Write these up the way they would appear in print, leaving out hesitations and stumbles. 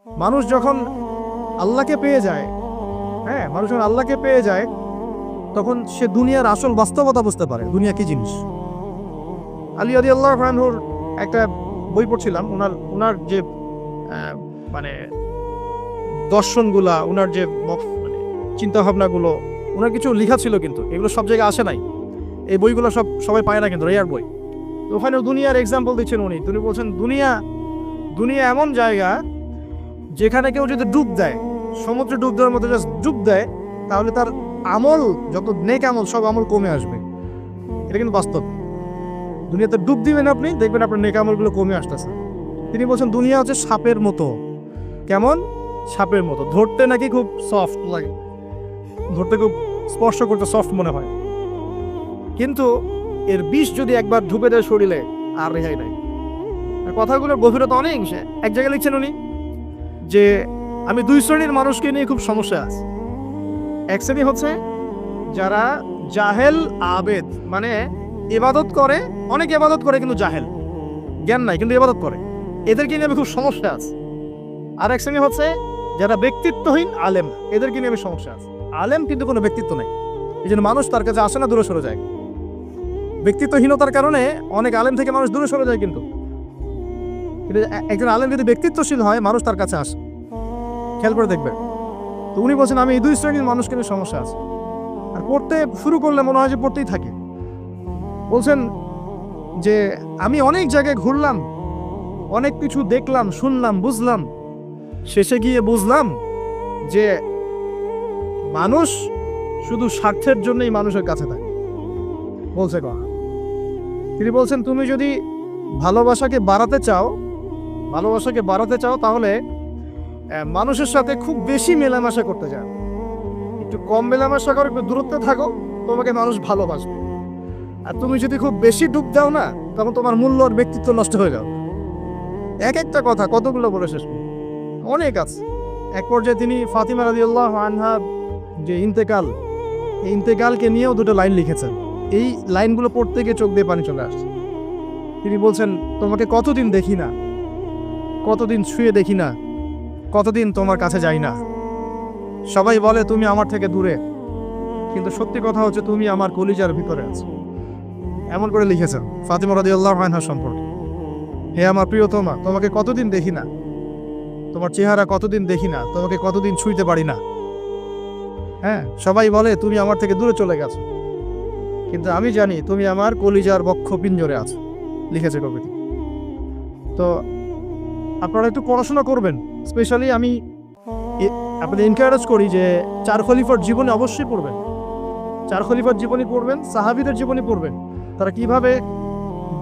মানুষ যখন আল্লাহকে পেয়ে যায়, হ্যাঁ, মানুষ যখন আল্লাহকে পেয়ে যায় তখন সে দুনিয়ার আসল বাস্তবতা বুঝতে পারে, দুনিয়া কি জিনিস। আলী রাদিয়াল্লাহু আনহুর একটা বই পড়ছিলাম, ওনার যে মানে দর্শনগুলা, ওনার যে মানে চিন্তাভাবনাগুলো, ওনার কিছু লেখা ছিল, কিন্তু এগুলো সব জায়গায় আসে নাই। এই বইগুলো সবাই পায় না, কিন্তু রেয়ার বই। তো ওখানে দুনিয়ার এক্সাম্পল দিচ্ছেন উনি বলছেন দুনিয়া এমন জায়গা যেখানে কেউ যদি ডুব দেয়, সমুদ্রে ডুব দেওয়ার মতো জাস্ট ডুব দেয়, তাহলে তার আমল, যত নেক আমল, সব আমল কমে আসবে। এটা কিন্তু বাস্তব। দুনিয়াতে ডুব দিবেন আপনি, দেখবেন আপনার নেক আমলগুলো কমে আসতেছে। তিনি বলছেন দুনিয়া হচ্ছে সাপের মতো। কেমন? সাপের মতো। ধরতে নাকি খুব সফট লাগে, ধরতে খুব স্পর্শ করতে সফট মনে হয়, কিন্তু এর বিষ যদি একবার ঢুকে দেয় শরীরে, আর রেহাই নাই। কথাগুলোর গভীরতা অনেক। এক জায়গায় লিখছেন উনি যে আমি দুই শ্রেণীর মানুষকে নিয়ে খুব সমস্যা আছে। এক শ্রেণী হচ্ছে যারা জাহেল আবেদ, মানে ইবাদত করে, অনেক ইবাদত করে কিন্তু জাহেল, জ্ঞান নাই কিন্তু ইবাদত করে, এদেরকে নিয়ে আমি খুব সমস্যা আছে। আর এক শ্রেণী হচ্ছে যারা ব্যক্তিত্বহীন আলেম, এদেরকে নিয়ে আমি সমস্যা আছে। আলেম কিন্তু কোনো ব্যক্তিত্ব নেই, এই জন্য মানুষ তার কাছে আসে না, দূরে সরে যায়। ব্যক্তিত্বহীনতার কারণে অনেক আলেম থেকে মানুষ দূরে সরে যায়, কিন্তু একজন আলেম যদি ব্যক্তিত্বশীল হয়, মানুষ তার কাছে আসে। খেয়াল করে দেখবেন। তো উনি বলছেন আমি এই দুই শ্রেণীর মানুষকে নিয়ে সমস্যা আছে, আর পড়তে শুরু করলে মনে হয় যে পড়তেই থাকে। বলছেন যে আমি অনেক জায়গায় ঘুরলাম, অনেক কিছু দেখলাম, শুনলাম, বুঝলাম, শেষে গিয়ে বুঝলাম যে মানুষ শুধু স্বার্থের জন্যই মানুষের কাছে থাকে। বলছে কথা, তিনি বলছেন তুমি যদি ভালোবাসাকে বাড়াতে চাও তাহলে মানুষের সাথে খুব বেশি মেলামেশা করতে যাও, একটু কম মেলামেশা করো, একটু দূরত্বে থাকো, তোমাকে মানুষ ভালোবাসবে। আর তুমি যদি খুব বেশি ডুব দাও না, তখন তোমার মূল্য আর ব্যক্তিত্ব নষ্ট হয়ে যাবে। এক একটা কথা কতগুলো বলে শেষ করব, অনেক আছে। এক পর্যায়ে তিনি ফাতিমা রাদিয়াল্লাহু আনহা যে ইন্তেকাল, এই ইন্তেকালকে নিয়েও দুটো লাইন লিখেছেন। এই লাইনগুলো পড়তে গিয়ে চোখ দিয়ে পানি চলে আসছে। তিনি বলছেন তোমাকে কতদিন দেখি না, কতদিন ছুঁয়ে দেখি না, কতদিন তোমার কাছে যাই না। সবাই বলে তুমি আমার থেকে দূরে, কিন্তু সত্যি কথা হচ্ছে তুমি আমার কলিজার ভিতরে আছো। এমন করে লিখেছেন ফাতিমা রাদিয়াল্লাহু আনহা সম্পর্কে। হে আমার প্রিয়তমা, তোমাকে কতদিন দেখি না, তোমার চেহারা কতদিন দেখি না, তোমাকে কতদিন ছুঁইতে পারি না। হ্যাঁ, সবাই বলে তুমি আমার থেকে দূরে চলে গেছো, কিন্তু আমি জানি তুমি আমার কলিজার বক্ষ পিঞ্জরে আছো। লিখেছে কবিতা। তো আপনারা একটু পড়াশোনা করবেন। স্পেশালি আমি আপনাদের এনকারেজ করি যে চার খলিফার জীবনে অবশ্যই পড়বেন, চার খলিফার জীবনী পড়বেন, সাহাবীদের জীবনী পড়বেন। তারা কিভাবে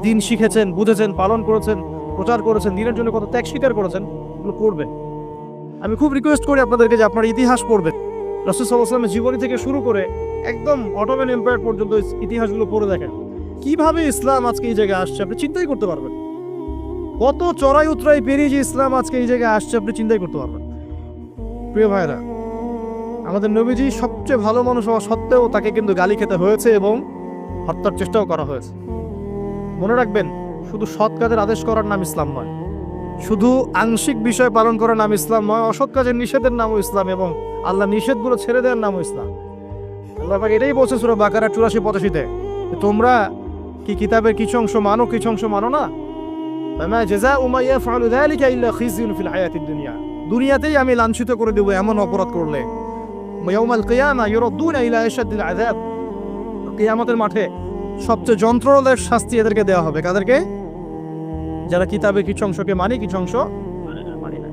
দিন শিখেছেন, বুঝেছেন, পালন করেছেন, প্রচার করেছেন, দিনের জন্য কত ত্যাগ স্বীকার করেছেন, এগুলো পড়বেন। আমি খুব রিকোয়েস্ট করি আপনাদেরকে যে আপনারা ইতিহাস পড়বেন। রাসূল সাল্লাল্লাহু আলাইহি ওয়াসাল্লামের জীবনী থেকে শুরু করে একদম অটোমান এম্পায়ার পর্যন্ত ইতিহাসগুলো পড়ে দেখেন। কিভাবে ইসলাম আজকে এই জায়গায় আসছে আপনি চিন্তাই করতে পারবেন। কত চড়াই উতরাই পেরিয়ে যে ইসলাম আজকে এই জায়গায় আসছে আপনি চিন্তাই করতে পারবেন। প্রিয় ভাইরা, আমাদের নবীজি সবচেয়ে ভালো মানুষ হওয়া সত্ত্বেও তাকে কিন্তু গালি খেতে হয়েছে এবং হত্যার চেষ্টাও করা হয়েছে। মনে রাখবেন, শুধু সৎ কাজের আদেশ করার নাম ইসলাম নয়, শুধু আংশিক বিষয় পালন করার নাম ইসলাম নয়, অসৎ কাজের নিষেধের নামও ইসলাম, এবং আল্লাহ নিষেধগুলো ছেড়ে দেওয়ার নামও ইসলাম। আল্লাহ পাক এটাই বলছে সূরা বাকারা 84-85-তে, তোমরা কি কিতাবের কিছু অংশ মানো, কিছু অংশ মানো না। ফামা জাযাউ মা ইয়াফআলু যালিকা ইল্লা খিzyun ফিল হায়াতিদ দুনিয়া, দুনিয়াতেই আমি লাঞ্ছিত করে দেব এমন অপরাধ করলে। ইয়াউমাল কিয়ামা ইউরাদ্দুনা ইলা আশাদ্দিল আযাব, কিয়ামতের মাঠে সবচেয়ে যন্ত্রণাদায়ক শাস্তি এদেরকে দেওয়া হবে। কাদেরকে? যারা কিতাবের কিছু অংশকে মানি, কিছু অংশ মানি না।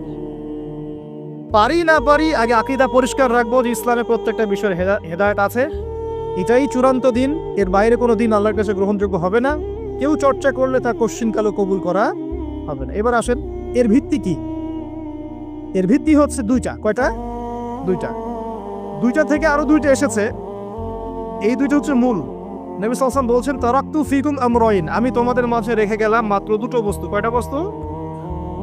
পারি না পারি, আগে আকীদা পরিষ্কার রাখবো যে ইসলামের প্রত্যেকটা বিষয়ের হেদায়েত আছে, এটাই চূড়ান্ত দিন, এর বাইরে কোনো দিন আল্লাহর কাছে গ্রহণযোগ্য হবে না। কেউ চর্চা করলে তা কোশ্চিনকালও কবুল করা হবে না। এবার আসেন, এর ভিত্তি কি? এর ভিত্তি হচ্ছে দুইটা। কয়টা? দুইটা থেকে আরো দুইটা এসেছে, এই দুইটা হচ্ছে মূল। নবী সাল্লাল্লাহু আলাইহি ওয়াসাল্লাম বলছেন তারাকতু ফিকুম আমরাইন, আমি তোমাদের মাঝে রেখে গেলাম মাত্র দুটো বস্তু। কয়টা বস্তু?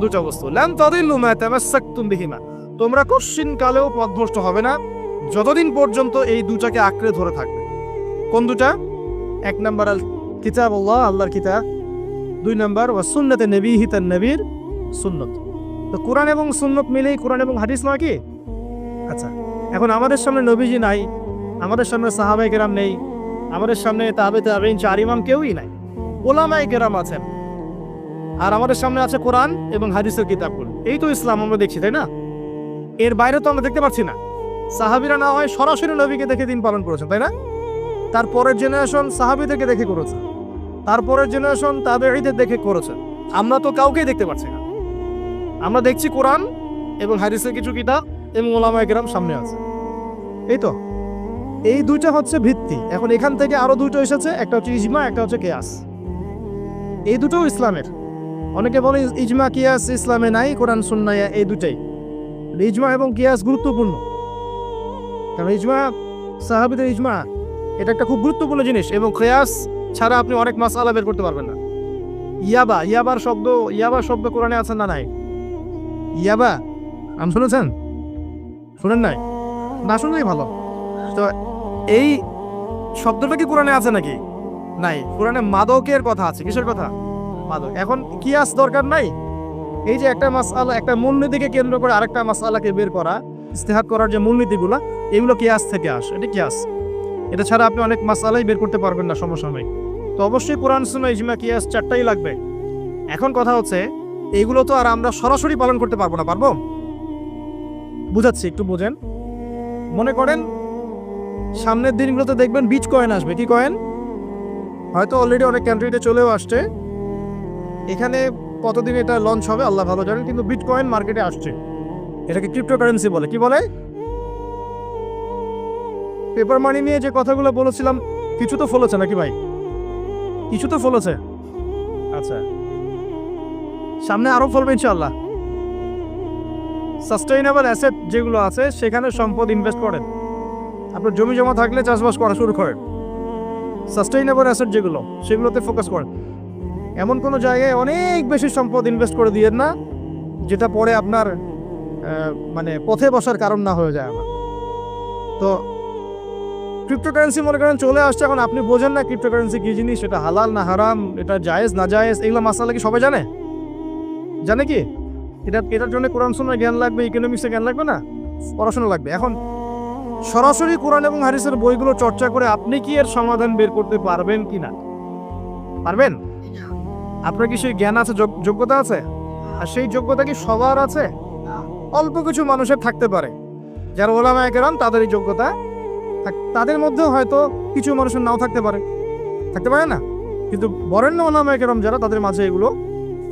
দুটো বস্তু। লান তাদিল্লু মা তামাসসাকতুম বিহিমা, তোমরা কোশ্চিনকালেও পথভ্রষ্ট হবে না যতদিন পর্যন্ত এই দুটাকে আঁকড়ে ধরে থাকবে। কোন দুটা? এক নাম্বার আল কিতাবুল্লাহ, আল্লাহর কিতাব। দুই নাম্বার ওয়া সুন্নাতে নবীহি, তার নবীর সুন্নাত। তো কোরআন এবং সুন্নত মিলেই কোরআন এবং হাদিস নয় কি? আচ্ছা, এখন আমাদের সামনে নবীজি নাই, আমাদের সামনে সাহাবায়ে কেরাম নেই, আমাদের সামনে তাবেঈন চার ইমাম কেউই নাই, ওলামায়ে কেরাম আছেন, আর আমাদের সামনে আছে কোরআন এবং হাদিসের কিতাবগুলো। এই তো ইসলাম আমরা দেখছি, তাই না? এর বাইরে তো আমরা দেখতে পাচ্ছি না। সাহাবীরা না হয় সরাসরি নবীকে দেখে দিন পালন করেছেন, তাই না? তারপরের জেনারেশন সাহাবীদেরকে দেখে করেছে, তারপরের জেনারেশন তাবেঈদের দেখে করেছে। আমরা তো কাউকেই দেখতে পাচ্ছি না। আমরা দেখছি কোরআন এবং হাদিসের কিছু কিতাব এবং ওলামায়ে কেরাম সামনে আছে। এই তো, এই দুইটা হচ্ছে ভিত্তি। এখন এখান থেকে আরো দুটো এসেছে, একটা হচ্ছে ইজমা, একটা হচ্ছে কিয়াস। এই দুটোও ইসলামের। অনেকে বলে ইজমা কিয়াস ইসলামে নাই, কোরআন সুন্নাহ এই দুটাই। ইজমা এবং কিয়াস গুরুত্বপূর্ণ, কারণ ইজমা, সাহাবীদের ইজমা, এটা একটা খুব গুরুত্বপূর্ণ জিনিস। এবং কিয়াস ছাড়া আপনি অনেক মাসআলা বের করতে পারবেন না। ইয়াবার শব্দ কোরআনে আছে না নাই? ইয়াবা নাম শুনেছেন? শুনেন নাই? না শুনলেই ভালো। তো এই শব্দটা কি কোরআনে আছে নাকি? নাই। কোরআনে মাদকের কথা আছে। কিসের কথা? মাদক। এখন কিয়াস দরকার নাই। এই যে একটা মাসআলা, একটা মূলনীতিকে কেন্দ্র করে আরেকটা মাসআলাকে বের করা, ইস্তেহাদ করার যে মূলনীতিগুলো, এগুলো কিয়াস থেকে আসে। এটা কিয়াস। এটা ছাড়া আপনি অনেক মাসআলাই বের করতে পারবেন না সমসাময়িক। তো অবশ্যই কোরআন সুন্নাহ ইজমা কিয়াস চারটাই লাগবে। এখন কথা হচ্ছে, এইগুলো তো আর আমরা সরাসরি পালন করতে পারবো না। পারবো? বুঝাচ্ছি, একটু বোঝেন। মনে করেন সামনের দিনগুলোতে দেখবেন বিচ কয়েন আসবে। কি কয়েন? হয়তো অলরেডি অনেক কান্ট্রিতে চলেও আসছে। এখানে কতদিন এটা লঞ্চ হবে আল্লাহ ভালো জানেন, কিন্তু বিটকয়েন মার্কেটে আসছে। এটাকে ক্রিপ্টোকারেন্সি বলে। কি বলে? পেপার মানি নিয়ে যে কথাগুলো বলেছিলাম, কিছু তো ফলেছে নাকি ভাই? কিছু তো ফলেছে। আচ্ছা, সামনে আরো ফলবে ইনশাআল্লাহ। সাস্টেইনেবল অ্যাসেট যেগুলো আছে সেখানে সম্পদ ইনভেস্ট করেন। আপনার জমি জমা থাকলে চাষবাস করা শুরু করেন। সাস্টেইনেবল অ্যাসেট যেগুলো, সেগুলোতে ফোকাস করেন। এমন কোনো জায়গায় অনেক বেশি সম্পদ ইনভেস্ট করে দিয়েন না যেটা পরে আপনার মানে পথে বসার কারণ না হয়ে যায় আমার। তো ক্রিপ্টোকারেন্সি মনে করেন চলে আসছে, এখন আপনি বোঝেন না ক্রিপ্টোকারেন্সি কি জিনিস, এটা হালাল না হারাম, এটা জায়েজ না জায়েজ, এগুলো মাসালা কি সবাই জানে? জানে কি? এটার জন্য কোরআন সুন্নাহ জ্ঞান লাগবে, ইকোনমিক্সে জ্ঞান লাগবে না, পড়াশোনা লাগবে। এখন সরাসরি কোরআন এবং হাদিসের বইগুলো চর্চা করে আপনি কি এর সমাধান বের করতে পারবেন কি না? পারবেন? আপনার কি সেই জ্ঞান আছে, যোগ্যতা আছে? আর সেই যোগ্যতা কি সবার আছে? অল্প কিছু মানুষের থাকতে পারে, যারা ওলামায়ে কেরাম, তাদের এই যোগ্যতা। তাদের মধ্যেও হয়তো কিছু মানুষের নাও থাকতে পারে না, কিন্তু বরেণ্য ওলামায়ে কেরাম যারা, তাদের মাঝে এগুলো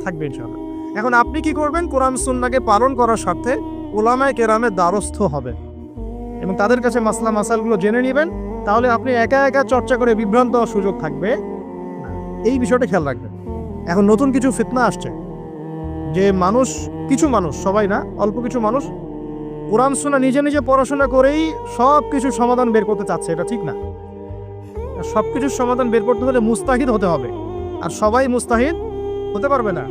থাকবে ইনশাআল্লাহ। এখন আপনি কি করবেন? কোরআন সুন্নাহকে পালন করার স্বার্থে ওলামায়ে কেরামের দ্বারস্থ হবে এবং তাদের কাছে মাসালগুলো জেনে নেবেন। তাহলে আপনি একা একা চর্চা করে বিভ্রান্ত হওয়ার সুযোগ থাকবে। এই বিষয়টা খেয়াল রাখবেন। এখন নতুন কিছু ফিতনা আসছে যে কিছু মানুষ, সবাই না, অল্প কিছু মানুষ কোরআন সুন্নাহ নিজে পড়াশোনা করেই সব কিছু সমাধান বের করতে চাচ্ছে। এটা ঠিক না। সব কিছুর সমাধান বের করতে হলে মুস্তাহিদ হতে হবে, আর সবাই মুস্তাহিদ হতে পারবে না।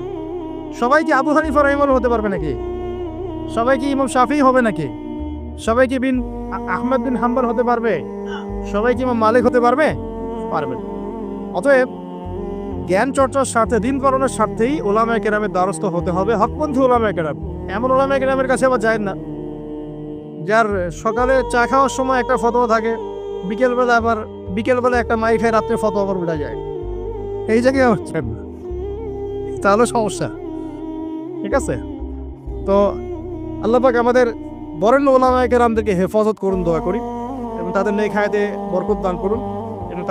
সবাই কি আবু হানিফা রাহিমাহুল্লাহ হতে পারবে নাকি? সবাই কি ইমাম শাফিঈ হবে নাকি? সবাই কি আহমদ বিন হাম্বল হতে পারবে? সবাই কি ইমাম মালিক হতে পারবে? পারবে না। অতএব জ্ঞান চর্চার স্বার্থে, দিন পালনের স্বার্থেই ওলামায়ে কেরামের দ্বারস্থ হতে হবে। হকপন্থী ওলামায়ে কেরাম। এমন ওলামায়ে কেরামের কাছে আবার যায় না যার সকালে চা খাওয়ার সময় একটা ফতোয়া থাকে, বিকেলবেলা একটা মাই খায়, রাত্রে ফতোয়া আবার উঠে যায়। এই জায়গায় হচ্ছে না, তাহলে সমস্যা। ঠিক আছে? তো আল্লাহ পাক আমাদের বরেণ্য ওলামায়ে কেরামদেরকে হেফাজত করুন, দোয়া করি, এবং তাদের নেক হায়াতে বরকত দান করুন, এবং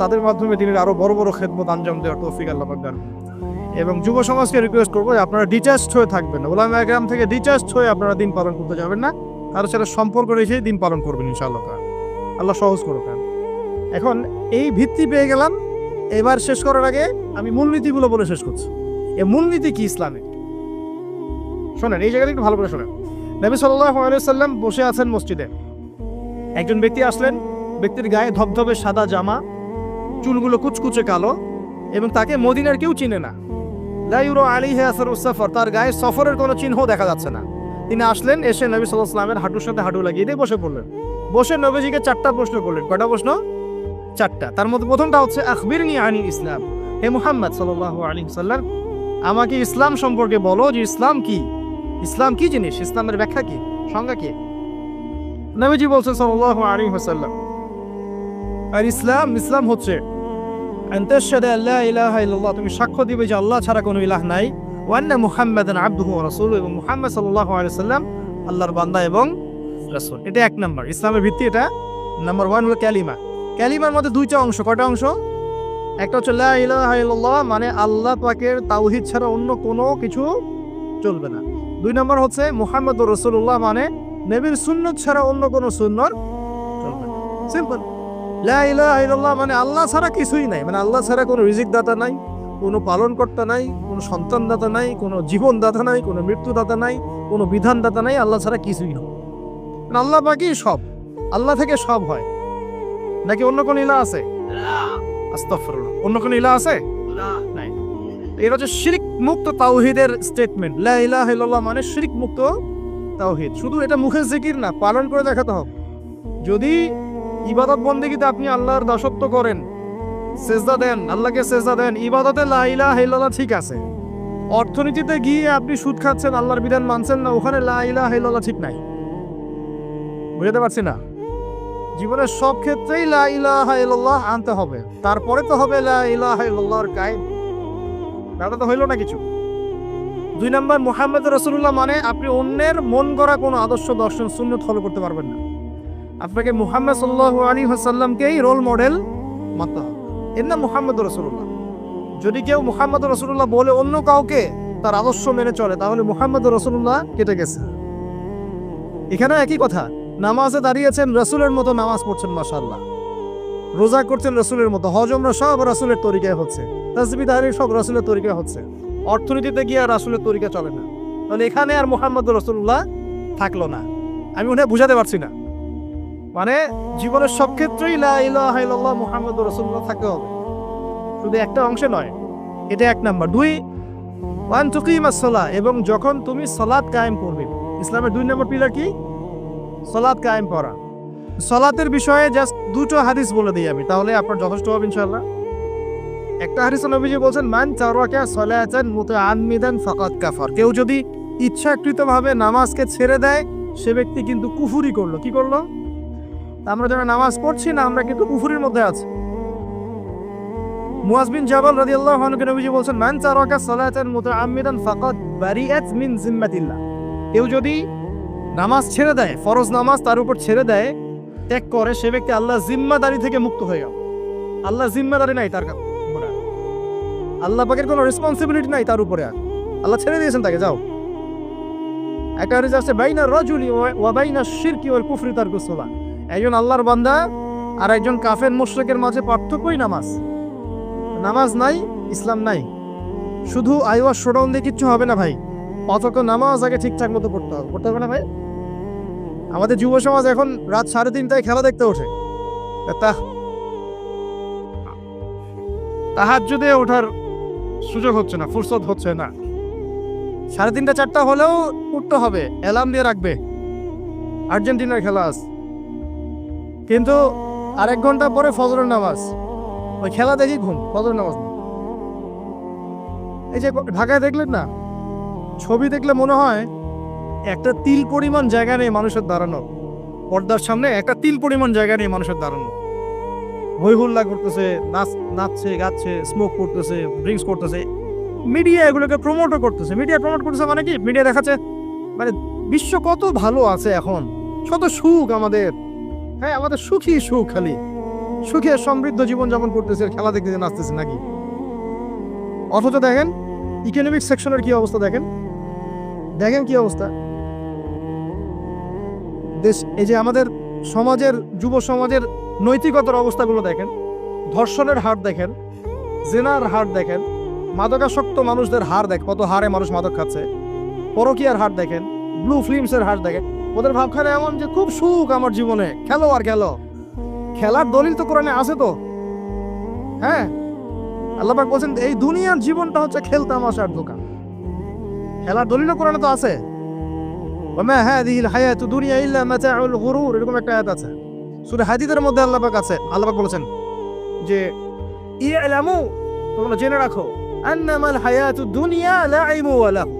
তাদের মাধ্যমে তিনি আরো বড় বড় খেদমত আঞ্জাম দেওয়ার তৌফিক আল্লাহ পাক দান করুন। এবং যুব সমাজকে রিকোয়েস্ট করবো যে আপনারা ডিটাচড হয়ে থাকবেন, ওলামায়ে কেরাম থেকে ডিটাচড হয়ে আপনারা দিন পালন করতে যাবেন না, কারোর সাথে সম্পর্ক রেখে দিন পালন করবেন ইনশাআল্লাহ। আল্লাহ সহজ করুক। এখন এই ভিত্তি পেয়ে গেলাম। এবার শেষ করার আগে আমি মূলনীতিগুলো বলে শেষ করছি। এই মূলনীতি কি ইসলামে? শোনেন, এই জায়গাটা একটু ভালো করে শোনেন। নবী সাল্লাল্লাহু আলাইহি ওয়াসাল্লাম বসে আছেন মসজিদে। একজন ব্যক্তি আসলেন, ব্যক্তির গায়ে ধবধবে সাদা জামা, চুলগুলো কুচকুচে কালো, এবং তাকে মদিনার কেউ চিনে না। লা ইউরা আলাইহি আসারুস সাফর, তার গায়ে সফরের কোনো চিহ্ন দেখা যাচ্ছে না। তিনি আসলেন, এসে নবী সাল্লাল্লাহু আলাইহি ওয়াসাল্লামের হাঁটুর সাথে হাঁটু লাগিয়ে দিয়ে বসে পড়লেন। বসে নবীজিকে 4টা প্রশ্ন করলেন। কয়টা প্রশ্ন? 4টা। তার মধ্যে প্রথমটা হচ্ছে আখবিরনি আনিল ইসলাম, হে মুহাম্মদ সাল্লাল্লাহু আলাইহি ওয়াসাল্লাম, আমাকে ইসলাম সম্পর্কে বলো যে ইসলাম কি। ইসলাম কি জিনিস, ইসলামের ব্যাখ্যা কি, সংজ্ঞা কি? নবীজি বলছেন সাল্লাল্লাহু আলাইহি ওয়াসাল্লাম, আর ইসলাম হচ্ছে আনতাশহাদু আল্লা ইলাহা ইল্লাল্লাহ, তুমি সাক্ষ্য দিবে যে আল্লাহ ছাড়া কোনো ইলাহ নাই, ওয়া আন্না মুহাম্মাদান আবদুহু ওয়া রাসূলুহু, এবং মুহাম্মদ সাল্লাল্লাহু আলাইহি ওয়াসাল্লাম আল্লাহর বান্দা এবং রাসূল। এটা এক নাম্বার ইসলামের ভিত্তি। এটা নাম্বার 1 হলো কালিমা। কালিমার মধ্যে দুইটা অংশ। কয়টা অংশ? একটা হচ্ছে লা ইলাহা ইল্লাল্লাহ, মানে আল্লাহ পাকের তাওহীদ ছাড়া অন্য কোনো কিছু চলবে না। 2 নম্বর হচ্ছে মুহাম্মদুর রাসূলুল্লাহ, মানে নবীর সুন্নাত ছাড়া অন্য কোনো সুন্নাত চলবে না। সিম্পল। লা ইলাহা ইল্লাল্লাহ মানে আল্লাহ ছাড়া কিছুই নাই, মানে আল্লাহ ছাড়া কোনো রিজিক দাতা নাই, কোনো পালনকর্তা নাই, কোনো সন্তান দাতা নাই, কোনো জীবন দাতা নাই, কোনো মৃত্যু দাতা নাই, কোনো বিধান দাতা নাই, আল্লাহ ছাড়া কিছুই না। মানে আল্লাহ পাকই সব, আল্লাহ থেকে সব হয়। নাকি অন্য কোনো ইলাহ আছে? আস্তাগফিরুল্লাহ, অন্য কোনো ইলাহ আছে? নাই। এটা হচ্ছে শিরক মুক্ত তাওহীদের স্টেটমেন্ট। লা ইলাহা ইল্লাল্লাহ মানে শিরক মুক্ত তাওহীদ। শুধু এটা মুখের জিকির না, পালন করে দেখাতে হবে। যদি ইবাদত বন্দেগীতে আপনি আল্লাহর দাসত্ব করেন, সেজদা দেন, আল্লাহকে সেজদা দেন, ইবাদতে লা ইলাহা ইল্লাল্লাহ ঠিক আছে। অর্থনীতিতে গিয়ে আপনি সুদ খাচ্ছেন, আল্লাহর বিধান মানছেন না, ওখানে লা ইলাহা ইল্লাল্লাহ ঠিক নাই। বুঝতে পারছি না? জীবনের সব ক্ষেত্রেই লা ইলাহা ইল্লাল্লাহ আনতে হবে, তারপরে তো হবে লা ইলাহা ইল্লাল্লাহর কায়েম। ব্যাপারটা তো হইল না কিছু। 2 নম্বর মুহাম্মদ রাসূলুল্লাহ মানে আপনি অন্যের মন গড়া কোনো আদর্শ, দর্শন, সুন্নাত ফলো করতে পারবেন না। আপনাকে মুহাম্মদ সাল্লাল্লাহু আলাইহি ওয়াসাল্লামকেই রোল মডেল মানতে হবে। এর নাম মুহাম্মদ রাসূলুল্লাহ। যদি কেউ মুহাম্মদ রাসূলুল্লাহ বলে অন্য কাউকে তার আদর্শ মেনে চলে, তাহলে মুহাম্মদ রাসূলুল্লাহ কেটে গেছে। এখানে একই কথা, নামাজে দাঁড়িয়েছেন রাসূলের মতো নামাজ পড়ছেন মাশাআল্লাহ, রোজা করছেন রাসূলের মতো, হজ উমরা সব রাসূলের তরিকায় হচ্ছে, তাসবিহ তাহলিল সব রাসূলের তরিকায় হচ্ছে, অর্থনীতিতে গিয়ে আর রাসূলের তরিকা চলে না, তাহলে এখানে আর মুহাম্মদ রাসূলুল্লাহ থাকলো না। আমি মনে হয় বুঝাতে পারছি না। মানে জীবনের সব ক্ষেত্রেই লা ইলাহা ইল্লাল্লাহ মুহাম্মদুর রাসূলুল্লাহ থাকতে হবে, শুধু একটা অংশে নয়। এটা 1 নাম্বার। 2 ওয়ান তুকিমাস সালাহ, এবং যখন তুমি সালাত কায়েম করবে। ইসলামের 2 নম্বর পিলার কি? সালাত কায়েম করা। সালাতের বিষয়ে জাস্ট 2টো হাদিস বলে দিই আমি, তাহলে আপনার যথেষ্ট হবে ইনশাআল্লাহ। একটা হাদিসে নবীজি বলেন, মান তারাকা সালাতান মুতাআম্মিদান ফাকাদ কাফার, কেউ যদি ইচ্ছাকৃতভাবে নামাজকে ছেড়ে দেয়, সে ব্যক্তি কিন্তু কুফরি করলো। কি করলো? আমরা যারা নামাজ পড়ছি না, আমরা কিন্তু কুফরির মধ্যে আছি। মুয়াজ বিন জাবাল রাদিয়াল্লাহু আনহু নবীজি বলেন, মান তারাকা সালাতান মুতাআম্মিদান ফাকাদ বারিআত মিন জিম্মাতিল্লাহ, কেউ যদি নামাজ ছেড়ে দেয়, ফরজ নামাজ তার উপর ছেড়ে দেয়, ত্যাগ করে, সে ব্যক্তি আল্লাহর জিম্মাদারি থেকে মুক্ত হয়ে গেল। আল্লাহর জিম্মাদারি নাই তার উপরে, আল্লাহ পাকের কোনো রেসপন্সিবিলিটি নাই তার উপরে, আল্লাহ ছেড়ে দিয়েছেন তাকে, যাও। একটা হাদিস আছে, বাইনা রাজুলি ওয়া বাইনা শিরকি ওয়াল কুফরি তারকুস সালাহ, একজন আল্লাহর বান্দা আর একজন কাফের মুশরিকের মাঝে পার্থক্যই নামাজ। নামাজ নাই, ইসলাম নাই। শুধু আইওয়া শোডাউন দিয়ে কিচ্ছু হবে না ভাই, অথচ নামাজ আগে ঠিকঠাক মতো পড়তে হবে। পড়তে হবে না ভাই? আমাদের যুব সমাজ এখন রাত 3:30টায় খেলা দেখতে ওঠে, তাহাজ্জুদে ওঠার সুযোগ হচ্ছে না, ফুরসত হচ্ছে না। 3:30 4টা হলেও উঠতে হবে, অ্যালার্ম দিয়ে রাখবে, আর্জেন্টিনার খেলা আছে। কিন্তু আর 1 ঘন্টা পরে ফজরের নামাজ, ওই খেলা দেখি ঘুম, ফজরের নামাজ। এই যে ঢাকায় দেখলেন না, ছবি দেখলে মনে হয় একটা তিল পরিমাণ জায়গা নেই মানুষের দাঁড়ানো, পর্দার সামনে একটা তিল পরিমাণ জায়গা নেই মানুষের দাঁড়ানো। হই হুল্লা করতেছে, নাচছে, গাচ্ছে, স্মোক করতেছে, ড্রিঙ্কস করতেছে। মিডিয়া এগুলোকে প্রমোটও করতেছে। মিডিয়া প্রমোট করতেছে মানে কি? মিডিয়া দেখাচ্ছে মানে বিশ্ব কত ভালো আছে এখন, কত সুখ আমাদের। হ্যাঁ, আমাদের সুখী সুখ, খালি সুখে সমৃদ্ধ জীবনযাপন করতেছে, খেলা দেখতেছে, নাচতেছে নাকি? অথচ দেখেন ইকোনমিক সেকশনের কি অবস্থা, দেখেন কি অবস্থা দেশ। এই যে আমাদের সমাজের, যুব সমাজের নৈতিকতার অবস্থাগুলো দেখেন, ধর্ষণের হার দেখেন, জেনার হার দেখেন, মাদকাসক্ত মানুষদের হার দেখেন, কত হারে মানুষ মাদক খাচ্ছে, পরকীয়ার হার দেখেন, ব্লু ফিল্মসের হার দেখেন। ওদের ভাবখানে এমন যে খুব সুখ আমার জীবনে, খেলো আর খেলো। খেলার দলিল তো কোরআনে আছে তো। হ্যাঁ, আল্লাহ পাক বলেন এই দুনিয়ার জীবনটা হচ্ছে খেলতামাশার দোকান। খেলার দলিল কোরআনে তো আছে, ওমা হাযিহিল হায়াতু দুনিয়া ইল্লা মাতাউল গুরুর, এরকম একটা আয়াত আছে সূরা হাদীদের মধ্যে। আল্লাহ পাক আছে, আল্লাহ পাক বলেছেন যে ইলামু, তোমরা জেনে রাখো, আন্নামাল হায়াতু দুনিয়া লাইবু ওয়া লাহু,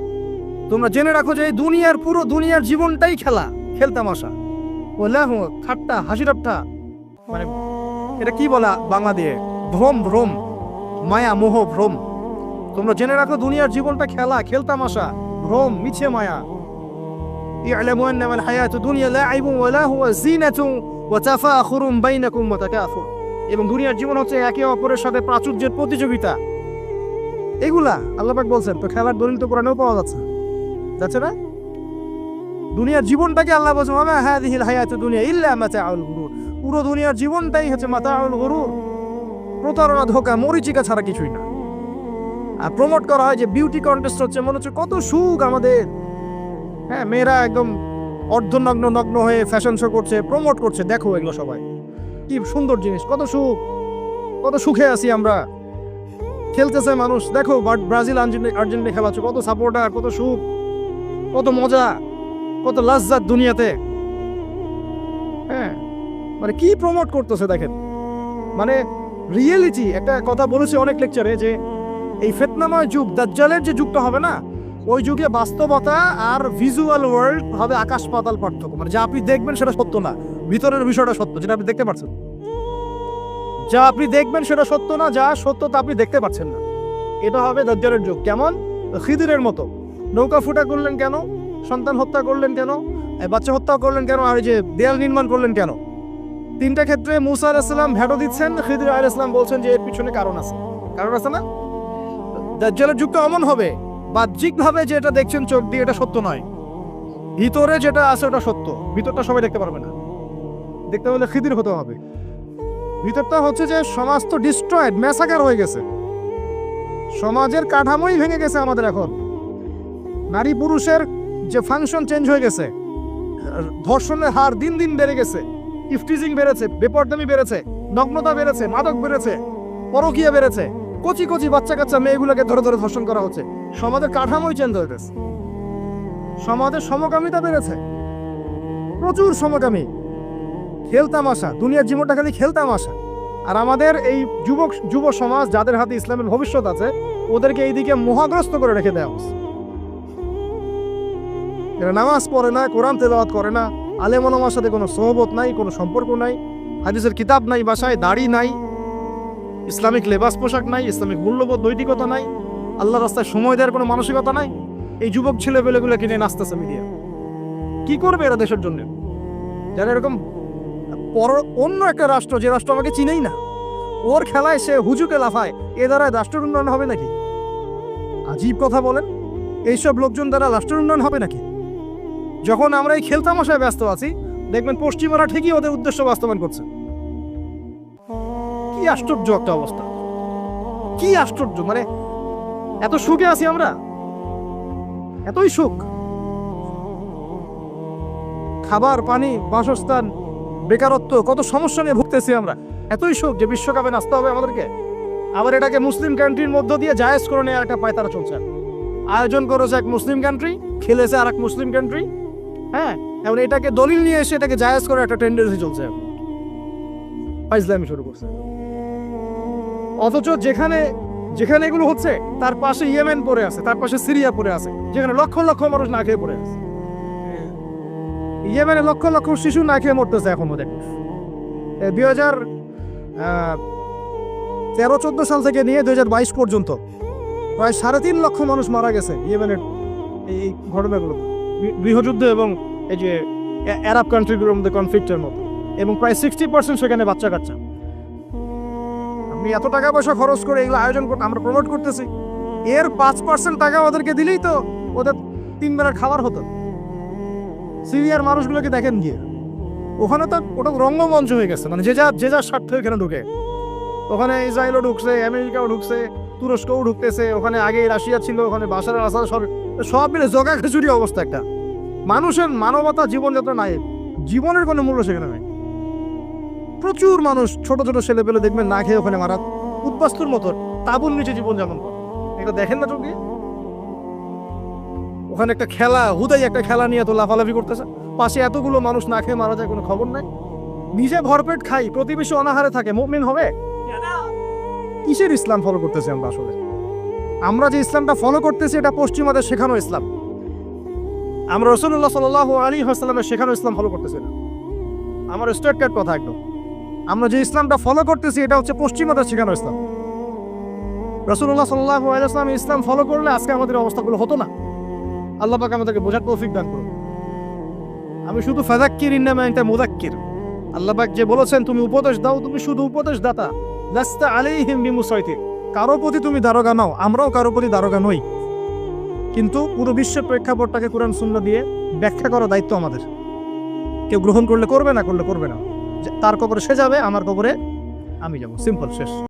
তোমরা জেনে রাখো যে এই দুনিয়ার পুরো দুনিয়ার জীবনটাই খেলা, খেলতামাশা, ওলাহ, ঠাট্টা, হাসি ঠাট্টা, মানে এটা কি বলা বাংলা দিয়ে, ভ্রম, ভ্রম, মায়া, মোহ, ভ্রম। তোমরা জেনে রাখো দুনিয়ার জীবনটা খেলা, খেলতামাশা, ভ্রম, মিছে মায়া। ই'লামু আন্নামাল হায়াতুদ দুনিয়া লা'ইবুন ওয়া লাহু ওয়া যিনাতুন ওয়া তাফাখুরুন বাইনাকুম ওয়া তাকাসুর। এবং দুনিয়ার জীবন হচ্ছে একে অপরের সাথে প্রাচুর্যের প্রতিযোগিতা। এগুলা আল্লাহ পাক বলছেন, তো খেলার দলিল তো কোরআনেও পাওয়া যাচ্ছে না? দুনিয়ার জীবনটাকে আল্লাহ বলছেন ওয়া মা হাযিহিল হায়াতুদ দুনিয়া ইল্লা মাতাউল গুরুর। পুরো দুনিয়ার জীবনটাই হচ্ছে মাতাউল গুরুর, প্রতারণা, ধোঁকা, মরিচিকা ছাড়া কিছুই না। আর প্রমোট করা হয় যে বিউটি কন্টেস্ট হচ্ছে, মনে হচ্ছে কত সুখ আমাদের। হ্যাঁ, মেয়েরা একদম অর্ধনগ্ন নগ্ন হয়ে ফ্যাশন শো করছে, প্রমোট করছে, দেখো এগুলো সবাই কি সুন্দর জিনিস, কত সুখ, কত সুখে আছি আমরা। খেলতেছে মানুষ, দেখো ব্রাজিল আর্জেন্টিনা খেলা হচ্ছে, কত সাপোর্টার, কত সুখ, কত মজা, কত লাজ্জাত দুনিয়াতে। হ্যাঁ, মানে কি প্রমোট করতেছে দেখেন। মানে রিয়েলিটি, একটা কথা বলেছে অনেক লেকচারে যে এই ফিতনাময় যুগ, দাজ্জালের যে যুগটা হবে না, ওই যুগে বাস্তবতা আর ভিজুয়াল ওয়ার্ল্ড হবে আকাশ পাতাল পার্থক্য। মানে যা আপনি দেখবেন সেটা সত্য না, ভিতরের বিষয়টা সত্য, যেটা আপনি দেখতে পাচ্ছেন। যা আপনি দেখবেন সেটা সত্য না, যা সত্য তা আপনি দেখতে পাচ্ছেন না। এটা হবে দাজ্জালের যুগ। কেমন? খিদিরের মতো। নৌকা ফুটা করলেন কেন? সন্তান হত্যা করলেন কেন? বাচ্চা হত্যা করলেন কেন? আর এই যে দেয়াল নির্মাণ করলেন কেন? তিনটা ক্ষেত্রে মুসা আলাইহিস সালাম ভেটো দিচ্ছেন, খিদির আলাইহিস সালাম বলছেন যে এর পিছনে কারণ আছে। কারণ আছে না? দাজ্জালের যুগটা এমন হবে, বাহ্যিকভাবে যেটা দেখছেন চোখ দিয়ে এটা সত্য নয়, ভিতরে যেটা আছে ওটা সত্য। ভিতরটা সবাই দেখতে পারবে না, দেখতে হলে খিদির হতে হবে। ভিতরটা হচ্ছে যে সমাজ তো ডিস্ট্রয়েড, ম্যাসাকার হয়ে গেছে, সমাজের কাঠামোই ভেঙে গেছে আমাদের। এখন নারী পুরুষের যে ফাংশন চেঞ্জ হয়ে গেছে, ধর্ষণের হার দিন দিন বেড়ে গেছে, ইফটিজিং বেড়েছে, বেপরদামি বেড়েছে, নগ্নতা বেড়েছে, মাদক বেড়েছে, পরকীয়া বেড়েছে, কচি কচি বাচ্চা কাচ্চা মেয়েগুলোকে ধরে ধরে ধর্ষণ করা হচ্ছে। সমাজের কাঠামোই চেঞ্জ হয়ে গেছে, সমাজের সমকামিতা বেড়েছে, প্রচুর সমকামী, খেলতামাশা, দুনিয়ার জীবনটা খালি খেলতামাশা। আর আমাদের এই যুব সমাজ যাদের হাতে ইসলামের ভবিষ্যৎ আছে, ওদেরকে এইদিকে মোহাগ্রস্ত করে রেখে দেওয়া হচ্ছে। এরা নামাজ পড়ে না, কোরআন তেলাওয়াত করে না, আলেম ওলামার সাথে কোনো সোহবত নাই, কোনো সম্পর্ক নাই, হাদিসের কিতাব নাই বাসায়, দাড়ি নাই, ইসলামিক লেবাস পোশাক নাই, ইসলামিক মূল্যবোধ নৈতিকতা নাই, আল্লাহর রাস্তায় সময় দেওয়ার কোনো মানসিকতা নাই। এই যুবক ছেলেপেলেগুলো কিনে নাচতেছে মিডিয়া। কি করবে এরা দেশের জন্য? যারা এরকম অন্য একটা রাষ্ট্র, যে রাষ্ট্র আমাকে চিনেই না, ওর খেলায় সে হুজুকে লাফায়, এ দ্বারা রাষ্ট্রের উন্নয়ন হবে নাকি? আজীব কথা বলেন, এইসব লোকজন দ্বারা রাষ্ট্রের উন্নয়ন হবে নাকি? যখন আমরা এই খেলতামাশায় ব্যস্ত আছি, দেখবেন পশ্চিমারা ঠিকই ওদের উদ্দেশ্য বাস্তবায়ন করছে। কি আশ্চর্য একটা অবস্থা, কি আশ্চর্য! মানে এত সুখে আছি আমরা, এতই সুখ, খাবার, পানি, বাসস্থান, বেকারত্ব, কত সমস্যা নিয়ে ভুগতেছি আমরা, এতই সুখ যে বিশ্বকাপে নাচতে হবে আমাদেরকে। আবার এটাকে মুসলিম কান্ট্রির মধ্য দিয়ে জায়েজ করে নেওয়ার একটা পায়তারা চলছে। আয়োজন করেছে এক মুসলিম কান্ট্রি, খেলেছে আর এক মুসলিম কান্ট্রি। হ্যাঁ, এখন এটাকে দলিল নিয়ে এসে এটাকে জায়েজ করে একটা টেন্ডেন্সি চলছে, ফাইজলামি শুরু করছে। অথচ যেখানে যেখানে এগুলো হচ্ছে তার পাশে ইয়েমেন পড়ে আছে, তার পাশে সিরিয়া পড়ে আছে, যেখানে লক্ষ লক্ষ মানুষ না খেয়ে পড়ে আছে। ইয়েমেনে লক্ষ লক্ষ শিশু না খেয়ে মরতেছে এখন ওদের। 2013-14 সাল থেকে নিয়ে 2022 পর্যন্ত প্রায় 3.5 লক্ষ মানুষ মারা গেছে ইয়েমেনের এই ঘটনাগুলো, গৃহযুদ্ধ এবং এই যে আরব কান্ট্রিগুলোর মধ্যে কনফ্লিক্টের মতো, এবং প্রায় 60% সেখানে বাচ্চা কাচ্চা। আপনি এত টাকা পয়সা খরচ করে এগুলো আয়োজন করতে, আমরা প্রমোট করতেছি, এর 5% টাকা ওদেরকে দিলেই তো ওদের 3 বেলার খাবার হতো। সিরিয়ার মানুষগুলোকে দেখেন গিয়ে, ওখানে তো ওটা রঙ্গমঞ্চ হয়ে গেছে। মানে যে যার স্বার্থ এখানে ঢুকে, ওখানে ইসরায়েলও ঢুকছে, আমেরিকাও ঢুকছে, তুরস্কও ঢুকতেছে, ওখানে আগে রাশিয়া ছিল, ওখানে বাশার আল আসাদ, সব মিলে জগা খিচুড়ি অবস্থা একটা। মানুষের মানবতা, জীবনযাত্রা নাই, জীবনের কোনো মূল্য সেখানে নাই। প্রচুর মানুষ, ছোট ছোট ছেলে পেলে দেখবেন না খেয়ে ওখানে মারা, উদ্বাস্তুর মতো তাঁবুর নিচে জীবনযাপন করে। এটা দেখেন না চোখে? ওখানে একটা খেলা, হুদাই একটা খেলা নিয়ে এত লাফালাফি করতেছে, পাশে এতগুলো মানুষ না খেয়ে মারা যায়, কোনো খবর নাই। নিজে ভরপেট খাই, প্রতিবেশী অনাহারে থাকে, মুমিন হবে? কিসের ইসলাম ফলো করতেছি আমরা আসলে? আমরা যে ইসলামটা ফলো করতেছি এটা পশ্চিমাদের শেখানো ইসলাম। আমরা রাসূলুল্লাহ সাল্লাল্লাহু আলাইহি ওয়াসাল্লামের শেখানো ইসলাম ফলো করতেছি না। আমার স্ট্রেট কাট কথা একদম। আমরা যে ইসলামটা ফলো করতেছি এটা হচ্ছে পশ্চিমাদের শেখানো ইসলাম। রাসূলুল্লাহ সাল্লাল্লাহু আলাইহি ওয়াসাল্লাম ইসলাম ফলো করলে আজকে আমাদের অবস্থাগুলো হতো না। আল্লাহ পাক আমাদেরকে বোঝার তৌফিক দান করুন। আমি শুধু ফাযাক্কির ইন্নামা আনতা মুযাক্কির। আল্লাহ পাক যে বলেছেন তুমি উপদেশ দাও, তুমি শুধু উপদেশ দাতা, লাস্তা আলাইহিম বিমুসাইতির। কারো প্রতি তুমি দারোগা নাও, আমরাও কারো প্রতি দারোগা নই। কিন্তু পুরো বিশ্বের প্রেক্ষাপটটাকে কোরআন সুন্নাহ দিয়ে ব্যাখ্যা করার দায়িত্ব আমাদের। কেউ গ্রহণ করলে করবে, না করলে করবে না। তার কবরে সে যাবে, আমার কবরে আমি যাব, সিম্পল, শেষ।